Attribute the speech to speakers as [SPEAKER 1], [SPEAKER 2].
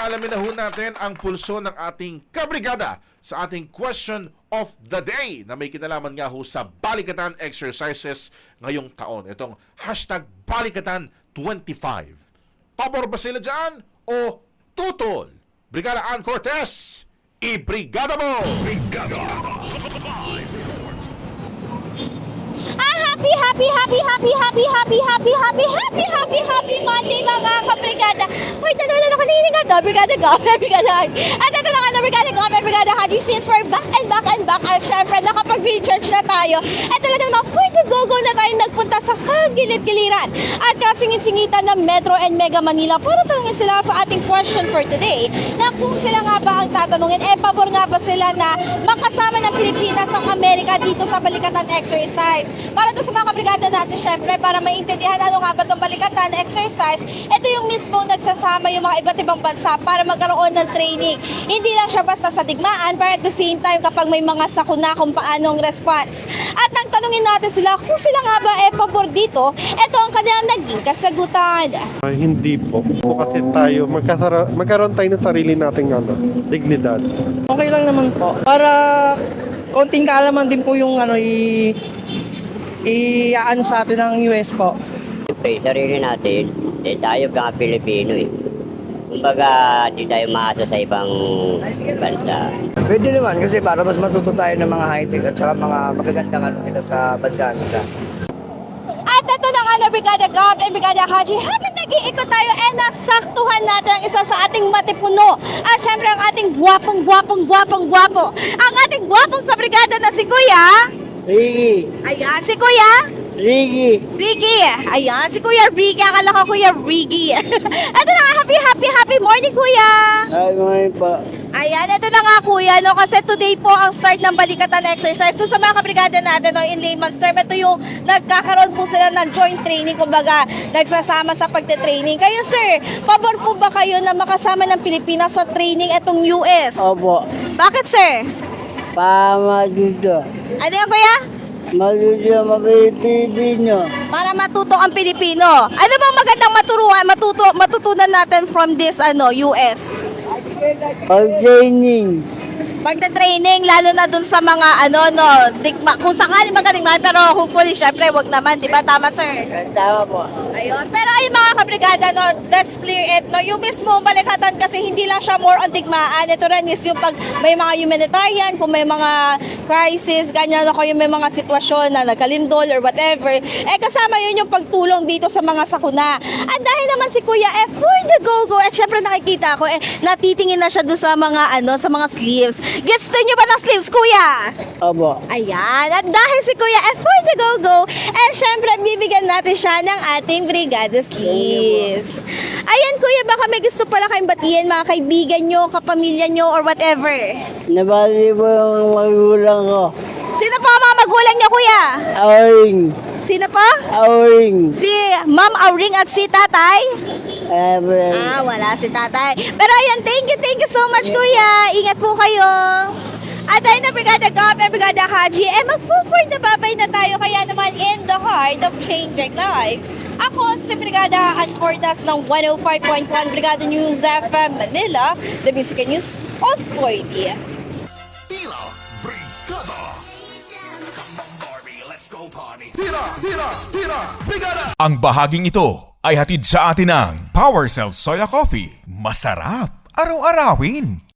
[SPEAKER 1] Alamin na ho natin ang pulso ng ating kabrigada sa ating question of the day na may kinalaman nga ho sa balikatan exercises ngayong taon. Itong hashtag balikatan25. Pabor ba sila dyan o tutol? Brigada Ann Cortez, ibrigada mo! Brigada!
[SPEAKER 2] Happy Monday mga kabrigada. Hoy, tanong na kanina ka to, Brigada Governor, Brigada Haji. At ito na nga na Brigada Governor, Brigada Haji, since we're back. At syempre, nakapag-recharge na tayo. At talaga naman, for the go-go na tayo nagpunta sa kagilid-giliran at kasingit-singitan ng Metro and Mega Manila para tanungin sila sa ating question for today na kung sila nga ba ang tatanungin, pabor nga ba sila na makasama ng Pilipinas ang Amerika dito sa balikatan exercise. Para doon sa mga kabrigada natin, syempre, para maintindihan ano nga ba itong balikatan exercise, ito yung mismo nagsasama yung mga iba't ibang bansa para magkaroon ng training. Hindi lang siya basta sa digmaan, but at the same time kapag may mga sakuna kung paanong response. At nagtanungin natin sila kung sila nga ba pabor dito, ito ang kanilang naging kasagutan.
[SPEAKER 3] Hindi po. Kasi tayo, magkaroon tayo ng sarili nating dignidad.
[SPEAKER 4] Okay lang naman po. Para konting kaalaman din po yung i-ano sa atin ng US po.
[SPEAKER 5] Siyempre, sarili natin, tayo mga Pilipino eh. Kumbaga, di tayo maasa sa ibang bansa.
[SPEAKER 6] Pwede naman kasi para mas matuto tayo ng mga high-tech at saka mga magagandang nila sa bansa nila.
[SPEAKER 2] At ito na nga na Brigada Gov and Brigada Haji, habang nag-iikot tayo nasaktuhan natin ang isa sa ating matipuno. At syempre ang ating gwapong. Ang ating gwapong kabrigada na si Kuya.
[SPEAKER 5] Ricky!
[SPEAKER 2] Ayan, si Kuya.
[SPEAKER 5] Ricky!
[SPEAKER 2] Ricky. Ayan, si Kuya Ricky. Akala ko Kuya Ricky. Ito na nga, happy morning, Kuya.
[SPEAKER 5] Ay, ngayon pa.
[SPEAKER 2] Ayan, ito na nga kuya, no? Kasi today po ang start ng balikatan exercise. Doon sa mga kabrigada natin, no? In layman's term, ito yung nagkakaroon po sila ng joint training, kumbaga, nagsasama sa pagte-training. Kayo, sir, pabor po ba kayo na makasama ng Pilipinas sa training itong US?
[SPEAKER 5] Opo.
[SPEAKER 2] Bakit, sir?
[SPEAKER 5] Pamadudo.
[SPEAKER 2] Ano yan, kuya?
[SPEAKER 5] Madudo, mapipipino.
[SPEAKER 2] Para matuto ang Pilipino. Ano bang magandang matutunan natin from this US?
[SPEAKER 5] Pag-training.
[SPEAKER 2] Pagta-training, lalo na dun sa mga digma, kung sakali magaling pero hopefully, syempre, wag naman, di ba? Tama, sir?
[SPEAKER 5] Tama po.
[SPEAKER 2] Ayun. Pero ay mga kabrigada, no, let's clear it, no? Yung mismo balikatan kasi hindi lang siya more on digmaan. Ito rin is yung pag may mga humanitarian, kung may mga crisis, ganyan ako yung may mga sitwasyon na nagkalindol or whatever, kasama yun yung pagtulong dito sa mga sakuna. At dahil naman si Kuya, for the go-go, at syempre nakikita ko, natitingin na siya doon sa mga, sa mga sleeves. Gusto nyo ba ng sleeves, Kuya?
[SPEAKER 5] Opo.
[SPEAKER 2] Ayan. At dahil si Kuya for the go-go, syempre bibigyan natin siya ng ating brigada sleeves. Ayan, Kuya, baka may gusto pala kayong batiin, mga kaibigan nyo, kapamilya nyo, or whatever.
[SPEAKER 5] Nabali po yung magulang ko.
[SPEAKER 2] Sino pa ang mga magulang niya, Kuya?
[SPEAKER 5] Auring.
[SPEAKER 2] Sino pa?
[SPEAKER 5] Auring.
[SPEAKER 2] Si Ma'am Auring at si Tatay? Wala si Tatay. Pero ayan, thank you so much, Kuya. Ingat po kayo. At ayun na, Brigada Gov and Brigada Haji, mag-forward na babay na tayo, kaya naman in the heart of changing lives. Ako si Brigada Ann Cortez ng 105.1 Brigada News FM Manila, the Music News Authority.
[SPEAKER 1] Tira! Brigada! Come on, Barbie, let's go party! Tira! Brigada!
[SPEAKER 7] Ang bahaging ito ay hatid sa atin ng PowerCell Soya Coffee. Masarap araw-arawin.